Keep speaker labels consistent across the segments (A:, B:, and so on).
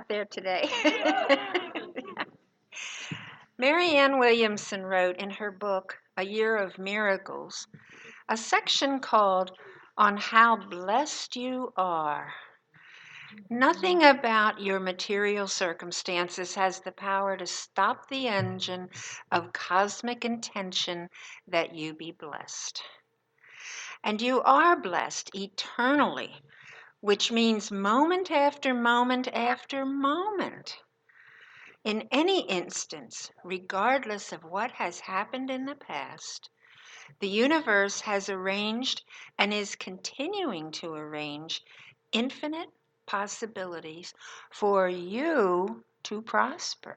A: there today. Marianne Williamson wrote in her book, A Year of Miracles, a section called On How Blessed You Are. Nothing about your material circumstances has the power to stop the engine of cosmic intention that you be blessed. And you are blessed eternally, which means moment after moment after moment. In any instance, regardless of what has happened in the past, the universe has arranged and is continuing to arrange infinite possibilities for you to prosper.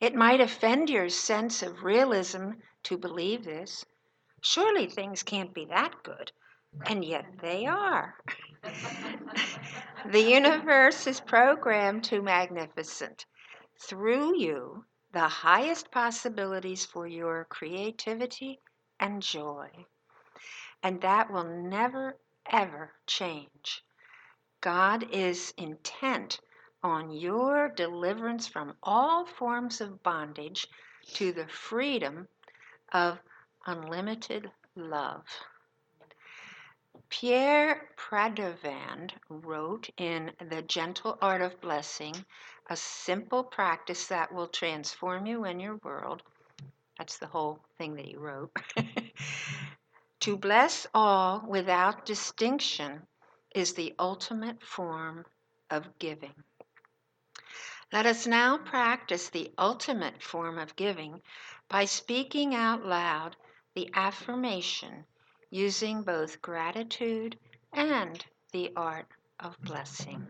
A: It might offend your sense of realism to believe this. Surely things can't be that good, and yet they are. The universe is programmed to magnificent. Through you, the highest possibilities for your creativity and joy. And that will never, ever change. God is intent on your deliverance from all forms of bondage to the freedom of unlimited love. Pierre Pradevand wrote in The Gentle Art of Blessing, a simple practice that will transform you and your world. That's the whole thing that he wrote. To bless all without distinction is the ultimate form of giving. Let us now practice the ultimate form of giving by speaking out loud the affirmation using both gratitude and the art of blessing.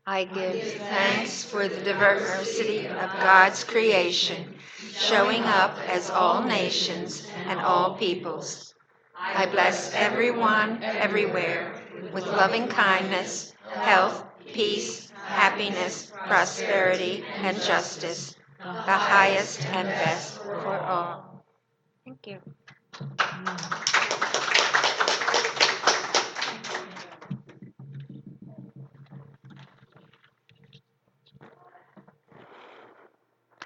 A: I give thanks for the diversity of God's creation, showing up as all nations and all peoples. I bless everyone, everywhere, with loving kindness, health, peace, happiness, prosperity, and justice, the highest and best for all. Thank you.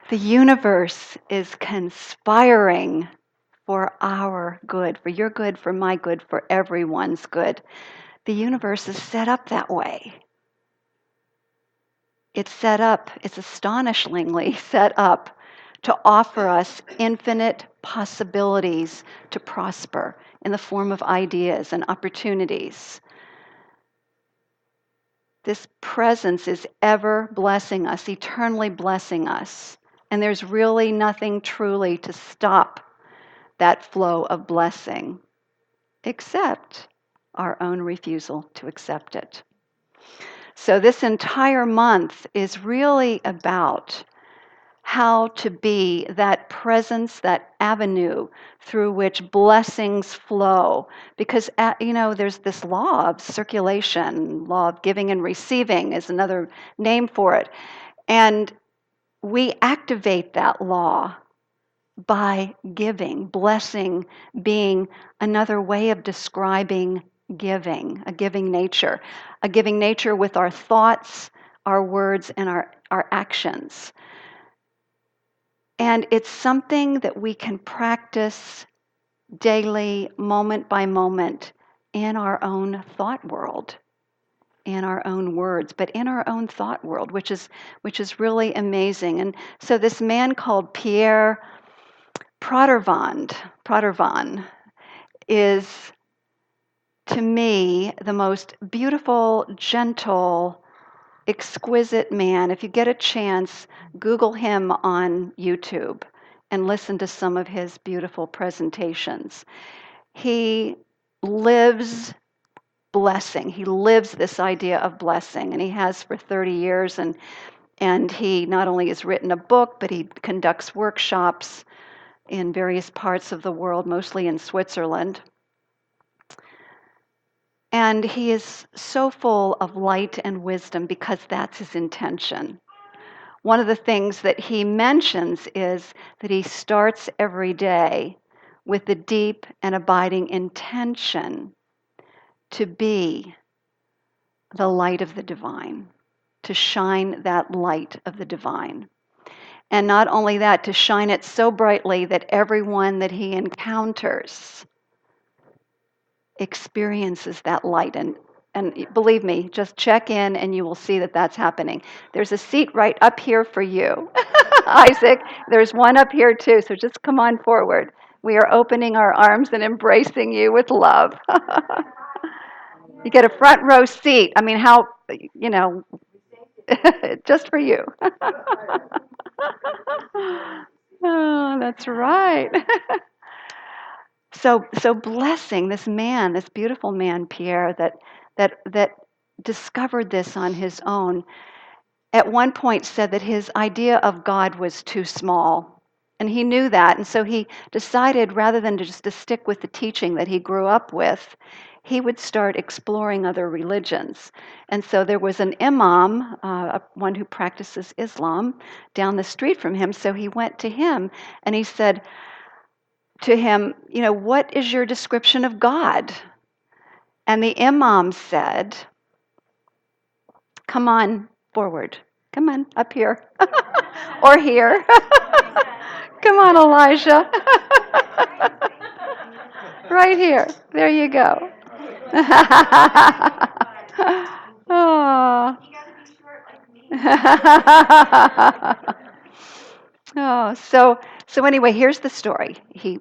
B: The universe is conspiring for our good, for your good, for my good, for everyone's good. The universe is set up that way. It's set up, it's astonishingly set up to offer us infinite possibilities to prosper in the form of ideas and opportunities. This presence is ever blessing us, eternally blessing us. And there's really nothing truly to stop that flow of blessing, except our own refusal to accept it. So this entire month is really about how to be that presence, that avenue through which blessings flow. Because, there's this law of circulation, law of giving and receiving is another name for it. And we activate that law by giving, blessing being another way of describing giving, a giving nature with our thoughts, our words, and our actions. And it's something that we can practice daily, moment by moment, in our own thought world, in our own words, but in our own thought world, which is really amazing. And so this man called Pierre Pradevand is, to me, the most beautiful, gentle, exquisite man. If you get a chance, Google him on YouTube and listen to some of his beautiful presentations. He lives blessing. He lives this idea of blessing, and he has for 30 years. And he not only has written a book, but he conducts workshops in various parts of the world, mostly in Switzerland. And he is so full of light and wisdom because that's his intention. One of the things that he mentions is that he starts every day with the deep and abiding intention to be the light of the divine. to shine that light of the divine. And not only that, to shine it so brightly that everyone that he encounters experiences that light. And believe me, just check in and you will see that that's happening. There's a seat right up here for you, Isaac. There's one up here too, so just come on forward. We are opening our arms and embracing you with love. You get a front row seat. I mean, how, you know, just for you. Oh, that's right. So blessing this man, this beautiful man, Pierre, that discovered this on his own. At one point said that his idea of God was too small. And he knew that. And so he decided, rather than just to stick with the teaching that he grew up with, he would start exploring other religions. And so there was an imam, one who practices Islam, down the street from him. So he went to him and he said to him, you know, what is your description of God? And the imam said, come on forward. Come on, up here. Or here. Come on, Elijah. Right here. There you go. Oh. Oh, so anyway, here's the story. He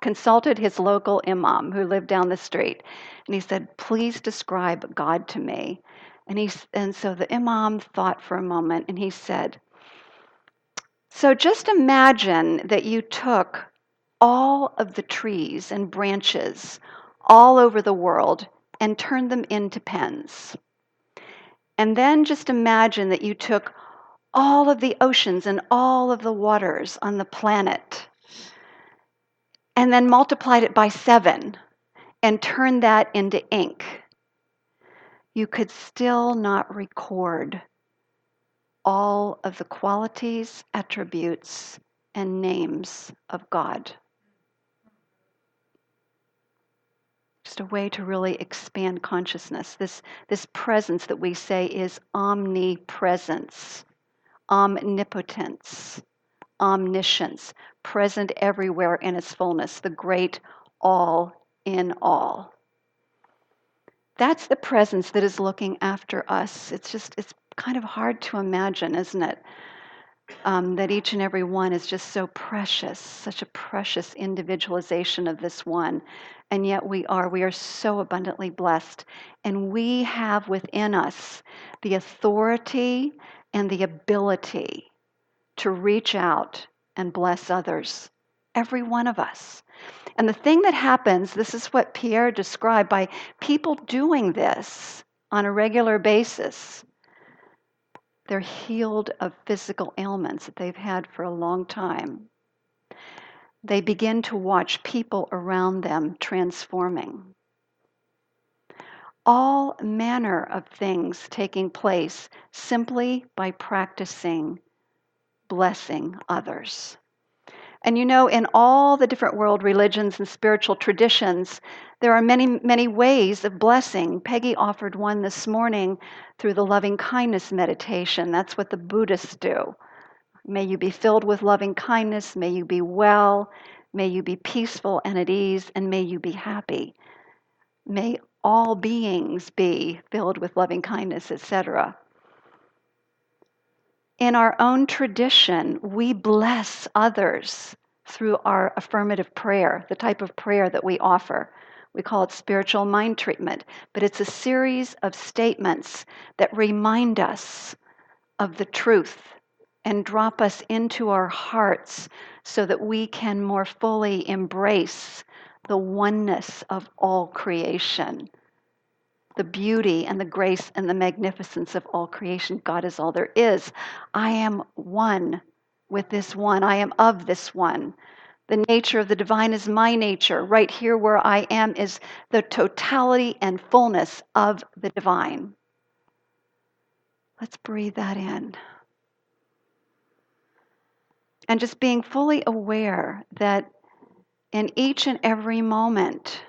B: consulted his local imam who lived down the street, and he said, "Please describe God to me." And so the imam thought for a moment, and he said, "So just imagine that you took all of the trees and branches all over the world and turned them into pens. And then just imagine that you took all of the oceans and all of the waters on the planet and then multiplied it by 7 and turned that into ink. You could still not record all of the qualities, attributes, and names of God." Just a way to really expand consciousness. This presence that we say is omnipresence, omnipotence, omniscience, present everywhere in its fullness, the great all in all. That's the presence that is looking after us. It's kind of hard to imagine, isn't it? That each and every one is just so precious, such a precious individualization of this one. And yet we are so abundantly blessed. And we have within us the authority and the ability to reach out and bless others. Every one of us. And the thing that happens, this is what Pierre described, by people doing this on a regular basis, they're healed of physical ailments that they've had for a long time. They begin to watch people around them transforming. All manner of things taking place simply by practicing blessing others. And you know, in all the different world religions and spiritual traditions, there are many, many ways of blessing. Peggy offered one this morning through the loving kindness meditation. That's what the Buddhists do. May you be filled with loving kindness. May you be well. May you be peaceful and at ease. And may you be happy. May all beings be filled with loving kindness, etc. In our own tradition, we bless others through our affirmative prayer, the type of prayer that we offer. We call it spiritual mind treatment, but it's a series of statements that remind us of the truth and drop us into our hearts so that we can more fully embrace the oneness of all creation, the beauty and the grace and the magnificence of all creation. God is all there is. I am one with this one. I am of this one. The nature of the divine is my nature. Right here where I am is the totality and fullness of the divine. Let's breathe that in. And just being fully aware that in each and every moment,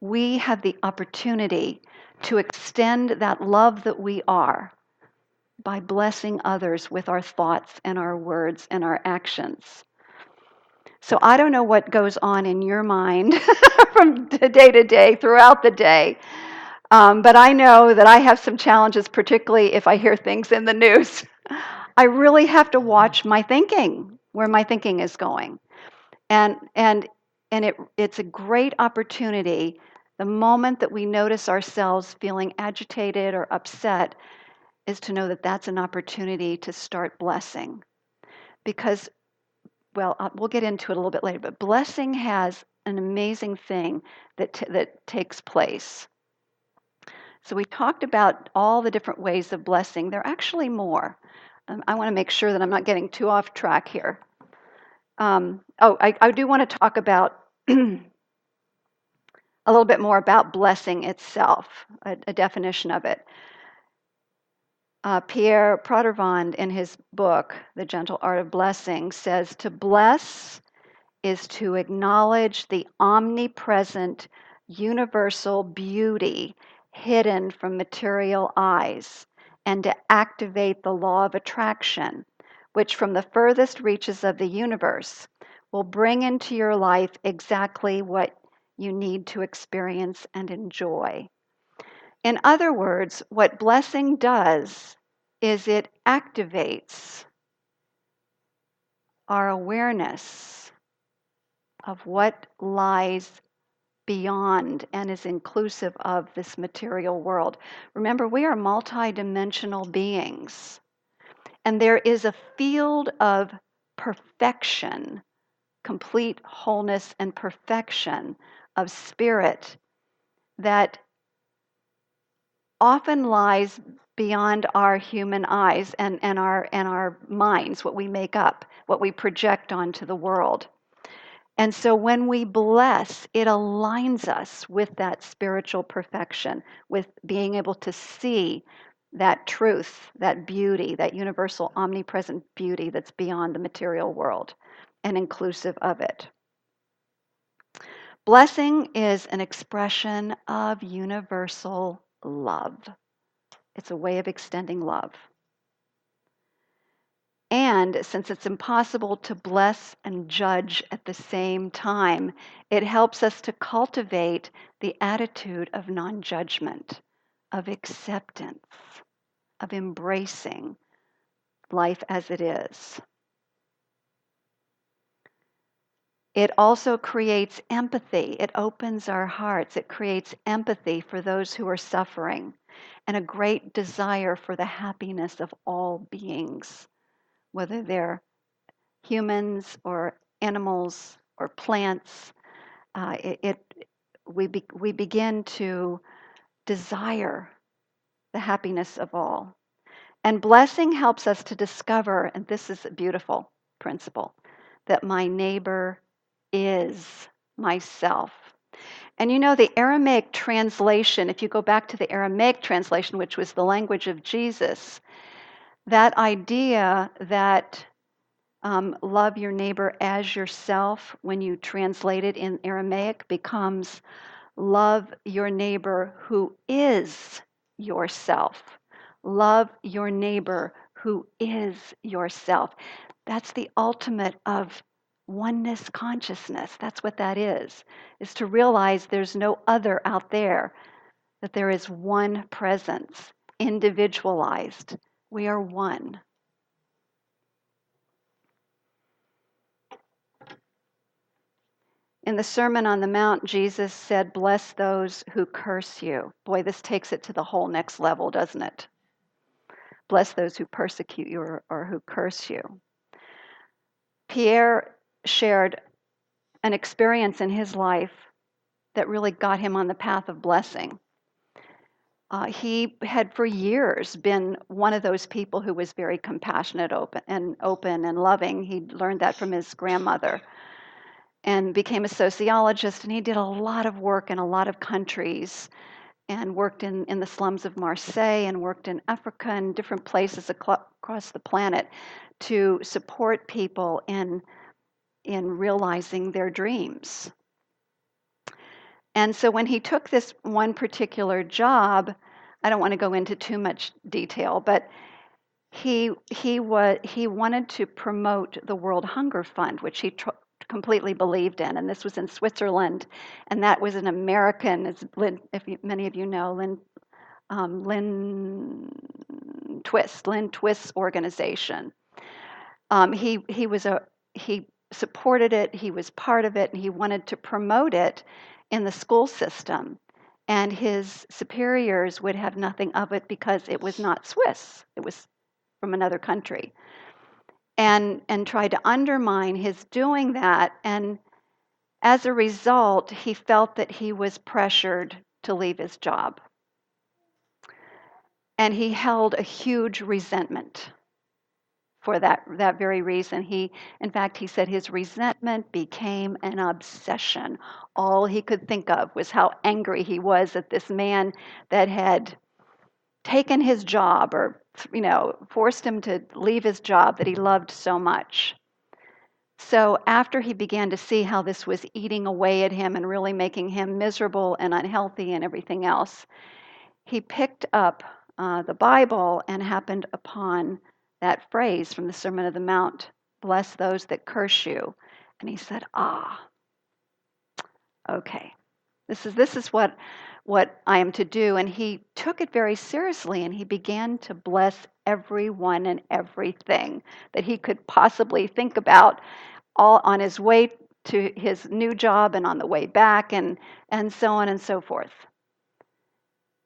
B: we have the opportunity to extend that love that we are by blessing others with our thoughts and our words and our actions. So I don't know what goes on in your mind from day to day, throughout the day, but I know that I have some challenges, particularly if I hear things in the news. I really have to watch my thinking, where my thinking is going. And, and, it's a great opportunity the moment that we notice ourselves feeling agitated or upset is to know that that's an opportunity to start blessing. Because, well, we'll get into it a little bit later, but blessing has an amazing thing that takes place. So we talked about all the different ways of blessing. There are actually more. I want to make sure that I'm not getting too off track here. I do want to talk about a little bit more about blessing itself, a definition of it. Pierre Prodervand, in his book, The Gentle Art of Blessing, says to bless is to acknowledge the omnipresent universal beauty hidden from material eyes and to activate the law of attraction, which from the furthest reaches of the universe will bring into your life exactly what you need to experience and enjoy. In other words, what blessing does is it activates our awareness of what lies beyond and is inclusive of this material world. Remember, we are multidimensional beings, and there is a field of perfection, complete wholeness and perfection of spirit that often lies beyond our human eyes and our minds, what we make up, what we project onto the world. And so when we bless, it aligns us with that spiritual perfection, with being able to see that truth, that beauty, that universal omnipresent beauty that's beyond the material world and inclusive of it. Blessing is an expression of universal love. It's a way of extending love. And since it's impossible to bless and judge at the same time, it helps us to cultivate the attitude of non judgment, of acceptance, of embracing life as it is. It also creates empathy. It opens our hearts. It creates empathy for those who are suffering and a great desire for the happiness of all beings, whether they're humans or animals or plants. We begin to desire the happiness of all. And blessing helps us to discover, and this is a beautiful principle, that my neighbor is myself. And you know, the Aramaic translation, if you go back to the Aramaic translation, which was the language of Jesus, that idea that love your neighbor as yourself, when you translate it in Aramaic, becomes love your neighbor who is yourself. Love your neighbor who is yourself. That's the ultimate of oneness consciousness. That's what that is to realize there's no other out there, that there is one presence, individualized. We are one. In the Sermon on the Mount, Jesus said, "Bless those who curse you." Boy, this takes it to the whole next level, doesn't it? Bless those who persecute you or who curse you. Pierre shared an experience in his life that really got him on the path of blessing. He had for years been one of those people who was very compassionate, open and loving. He learned that from his grandmother and became a sociologist. And he did a lot of work in a lot of countries and worked in the slums of Marseille and worked in Africa and different places across the planet to support people in realizing their dreams. And so when he took this one particular job, I don't want to go into too much detail, but he wanted to promote the World Hunger Fund, which he completely believed in, and this was in Switzerland, and that was an American, as Lynn, many of you know, Lynn Twist's organization. He supported it. He was part of it, and he wanted to promote it in the school system. And his superiors would have nothing of it because it was not Swiss. It was from another country, and tried to undermine his doing that. And as a result, he felt that he was pressured to leave his job. And he held a huge resentment for that very reason. In fact, he said his resentment became an obsession. All he could think of was how angry he was at this man that had taken his job, or forced him to leave his job that he loved so much. So after he began to see how this was eating away at him and really making him miserable and unhealthy and everything else, he picked up the Bible and happened upon that phrase from the Sermon on the Mount, "Bless those that curse you." And he said, okay, this is what I am to do. And he took it very seriously, and he began to bless everyone and everything that he could possibly think about, all on his way to his new job and on the way back, and so on and so forth.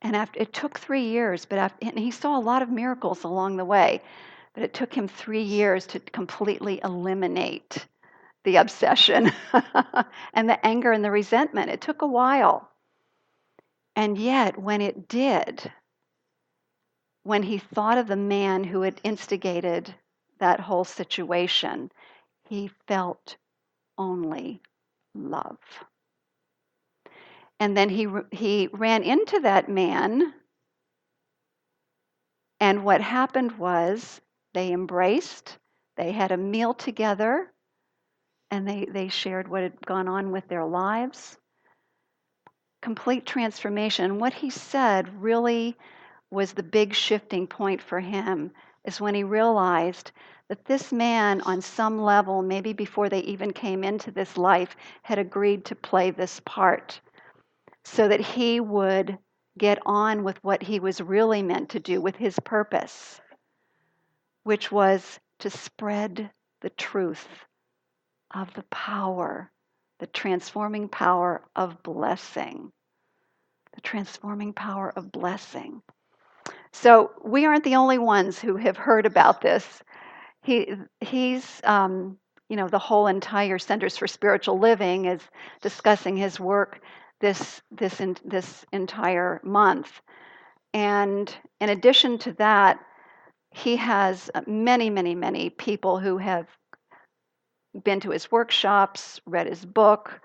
B: And it took 3 years, and he saw a lot of miracles along the way, but it took him 3 years to completely eliminate the obsession and the anger and the resentment. It took a while. And yet, when it did, when he thought of the man who had instigated that whole situation, he felt only love. And then he ran into that man, and what happened was they embraced, they had a meal together, and they shared what had gone on with their lives. Complete transformation. And what he said really was the big shifting point for him, is when he realized that this man, on some level, maybe before they even came into this life, had agreed to play this part so that he would get on with what he was really meant to do, with his purpose, which was to spread the truth of the power, the transforming power of blessing. The transforming power of blessing. So we aren't the only ones who have heard about this. He's the whole entire Centers for Spiritual Living is discussing his work this entire month. And in addition to that, he has many, many, many people who have been to his workshops, read his book.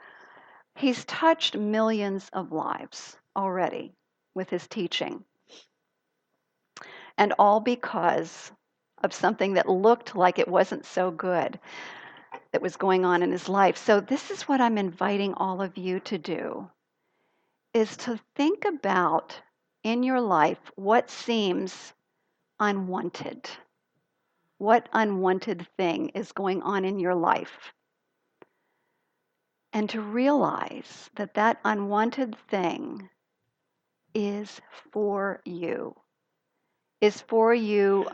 B: He's touched millions of lives already with his teaching. And all because of something that looked like it wasn't so good that was going on in his life. So this is what I'm inviting all of you to do, is to think about in your life what seems unwanted. What unwanted thing is going on in your life? And to realize that that unwanted thing is for you. Is for you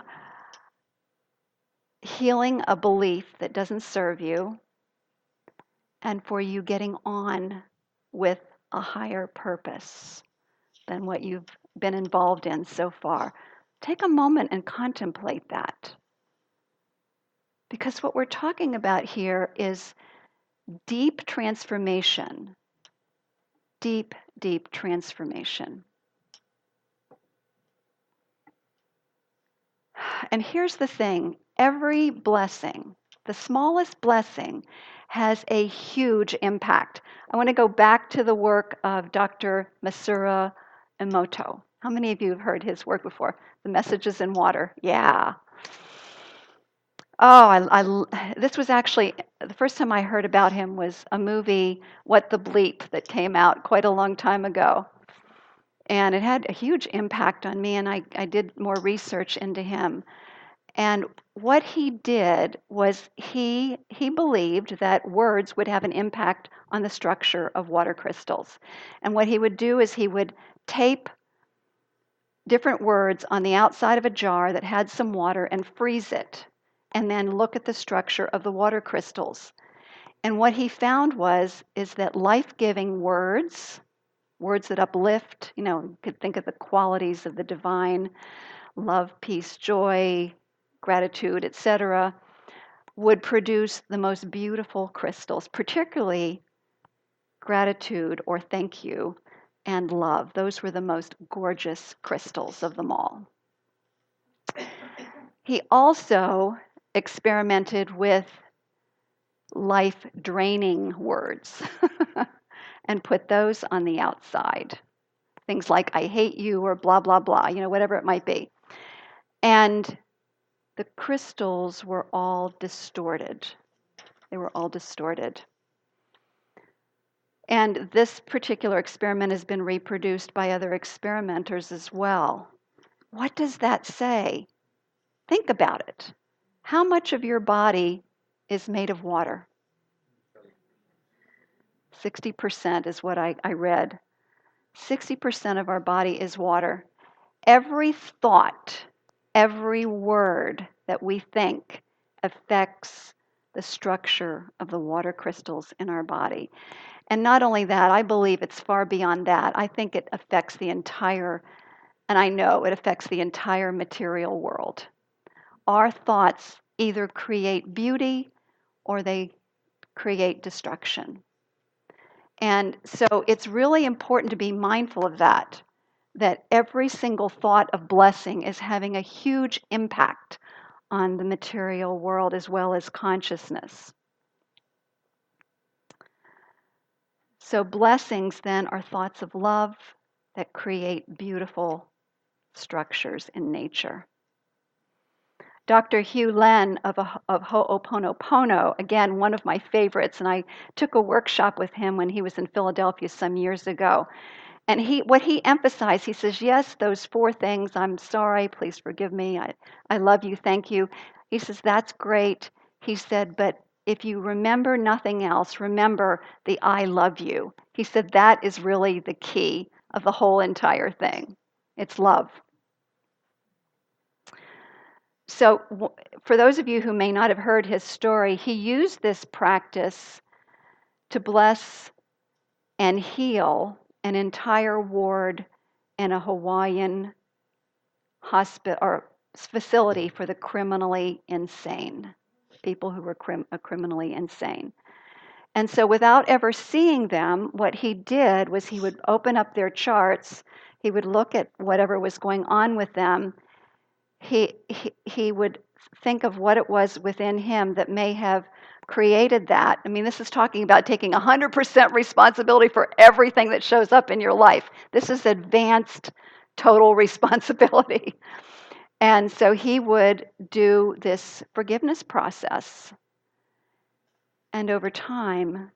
B: healing a belief that doesn't serve you, and for you getting on with a higher purpose than what you've been involved in so far. Take a moment and contemplate that. Because what we're talking about here is deep transformation. Deep, deep transformation. And here's the thing, every blessing, the smallest blessing, has a huge impact. I want to go back to the work of Dr. Masaru Emoto. How many of you have heard his work before? The Messages in Water. Yeah. Oh, this was actually, the first time I heard about him was a movie, What the Bleep, that came out quite a long time ago. And it had a huge impact on me, and I did more research into him. And what he did was he believed that words would have an impact on the structure of water crystals. And what he would do is he would tape different words on the outside of a jar that had some water and freeze it, and then look at the structure of the water crystals. And what he found is that life-giving words, words that uplift, you could think of the qualities of the divine, love, peace, joy, gratitude, etc., would produce the most beautiful crystals, particularly gratitude or thank you and love. Those were the most gorgeous crystals of them all. He also experimented with life draining words and put those on the outside. Things like, I hate you, or blah, blah, blah, whatever it might be. And the crystals were all distorted. They were all distorted. And this particular experiment has been reproduced by other experimenters as well. What does that say? Think about it. How much of your body is made of water? 60% is what I read. 60% of our body is water. Every thought, every word that we think affects the structure of the water crystals in our body. And not only that, I believe it's far beyond that. I think it affects the entire, and I know it affects the entire material world. Our thoughts either create beauty or they create destruction. And so it's really important to be mindful of that every single thought of blessing is having a huge impact on the material world as well as consciousness. So blessings then are thoughts of love that create beautiful structures in nature. Dr. Hugh Len of Ho'oponopono, again, one of my favorites, and I took a workshop with him when he was in Philadelphia some years ago. And what he emphasized, he says, yes, those 4 things, I'm sorry, please forgive me, I love you, thank you. He says, that's great. He said, but if you remember nothing else, remember the I love you. He said, that is really the key of the whole entire thing. It's love. So for those of you who may not have heard his story, he used this practice to bless and heal an entire ward in a Hawaiian hospital or facility for the criminally insane, people who were criminally insane. And so without ever seeing them, what he did was he would open up their charts, he would look at whatever was going on with them, he would think of what it was within him that may have created that. I mean, this is talking about taking 100% responsibility for everything that shows up in your life. This is advanced total responsibility. And so he would do this forgiveness process. And over time,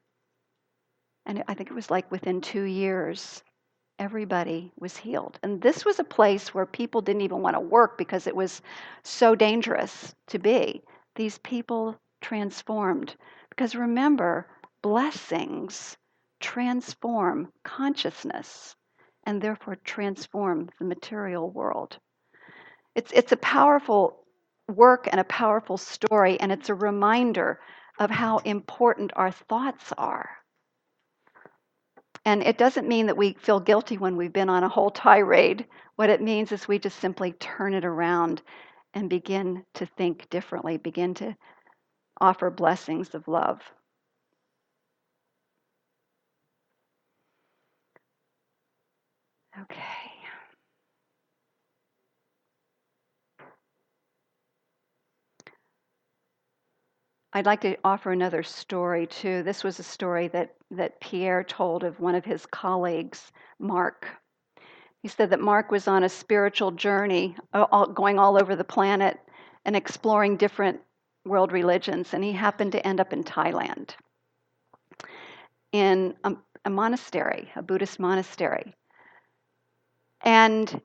B: and I think it was like within 2 years, everybody was healed. And this was a place where people didn't even want to work because it was so dangerous to be. These people transformed. Because remember, blessings transform consciousness and therefore transform the material world. It's a powerful work and a powerful story, and it's a reminder of how important our thoughts are. And it doesn't mean that we feel guilty when we've been on a whole tirade. What it means is we just simply turn it around and begin to think differently, begin to offer blessings of love. Okay. I'd like to offer another story too. This was a story that Pierre told of one of his colleagues, Mark. He said that Mark was on a spiritual journey, going all over the planet and exploring different world religions, and he happened to end up in Thailand, in a monastery, a Buddhist monastery. And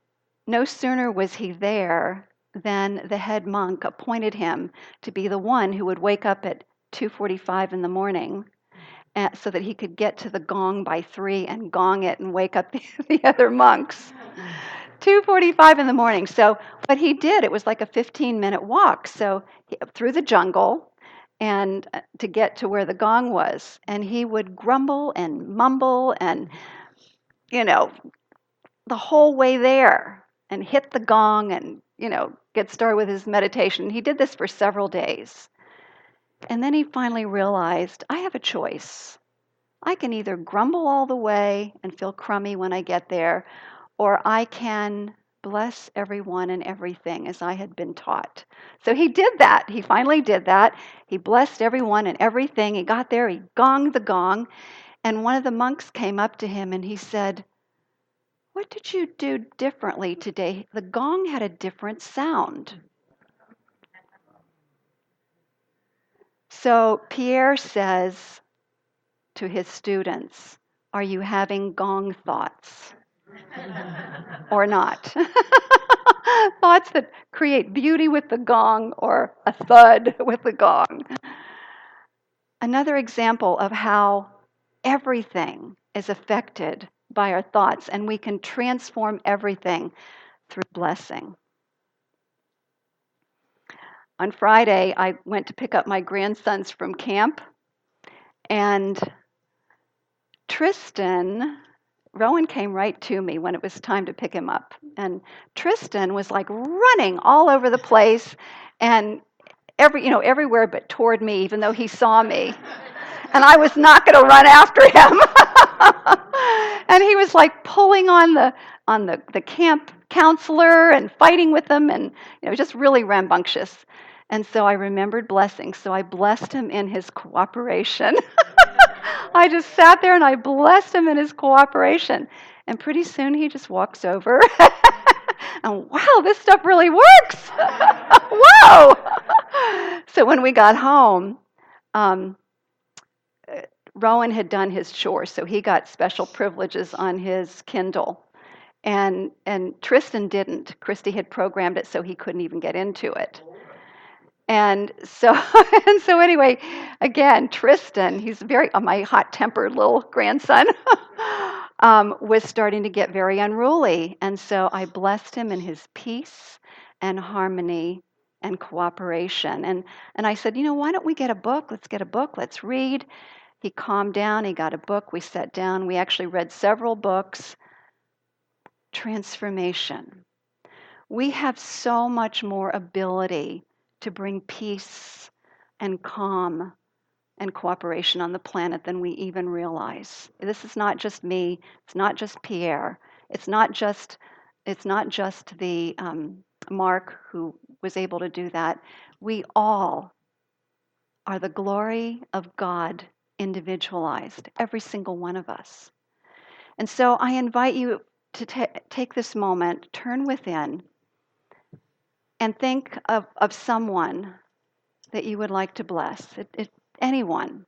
B: no sooner was he there then the head monk appointed him to be the one who would wake up at 2:45 in the morning so that he could get to the gong by 3 and gong it and wake up the other monks. 2:45 in the morning. So what he did, it was like a 15-minute walk. So through the jungle and to get to where the gong was. And he would grumble and mumble and, the whole way there and hit the gong and, get started with his meditation. He did this for several days. And then he finally realized, I have a choice. I can either grumble all the way and feel crummy when I get there, or I can bless everyone and everything as I had been taught. So he did that. He finally did that. He blessed everyone and everything. He got there, he gonged the gong, and one of the monks came up to him and he said, "What did you do differently today? The gong had a different sound." So Pierre says to his students, "Are you having gong thoughts or not?" Thoughts that create beauty with the gong or a thud with the gong. Another example of how everything is affected by our thoughts, and we can transform everything through blessing. On Friday, I went to pick up my grandsons from camp, and Rowan came right to me when it was time to pick him up. And Tristan was like running all over the place and everywhere but toward me, even though he saw me. And I was not going to run after him. And he was like pulling on the camp counselor and fighting with them and just really rambunctious. And so I remembered blessing. So I blessed him in his cooperation. I just sat there and I blessed him in his cooperation. And pretty soon he just walks over. And wow, this stuff really works. Whoa. So when we got home, Rowan had done his chores, so he got special privileges on his Kindle. And Tristan didn't. Christy had programmed it so he couldn't even get into it. And so anyway, again, Tristan, he's very my hot-tempered little grandson, was starting to get very unruly. And so I blessed him in his peace and harmony and cooperation. And I said, why don't we get a book? Let's get a book. Let's read. He calmed down. He got a book. We sat down. We actually read several books. Transformation. We have so much more ability to bring peace and calm and cooperation on the planet than we even realize. This is not just me. It's not just Pierre. It's not just the Mark who was able to do that. We all are the glory of God individualized, every single one of us. And so I invite you to take this moment, turn within, and think of someone that you would like to bless. Anyone.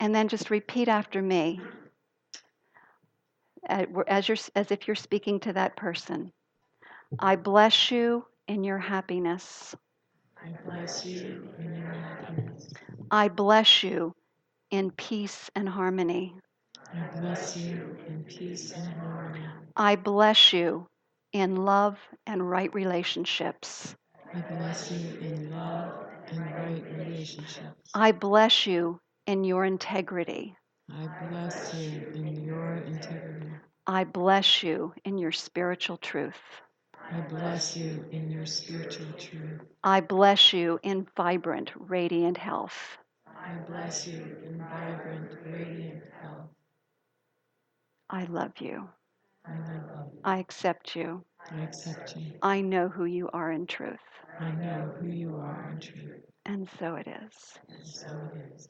B: And then just repeat after me, as if you're speaking to that person. I bless you in your happiness.
C: I bless you in your happiness.
B: I bless you in peace and harmony.
C: I bless you in peace and harmony.
B: I bless you in love and right relationships.
C: I bless you in love and right relationships.
B: I bless you in your integrity.
C: I bless you in your integrity.
B: I bless you in your spiritual truth.
C: I bless you in your spiritual truth.
B: I bless you in vibrant, radiant health.
C: I bless you in vibrant, radiant health.
B: I love you.
C: I love you.
B: I accept you.
C: I accept you.
B: I know who you are in truth.
C: I know who you are in truth.
B: And so it is.
C: And so it is.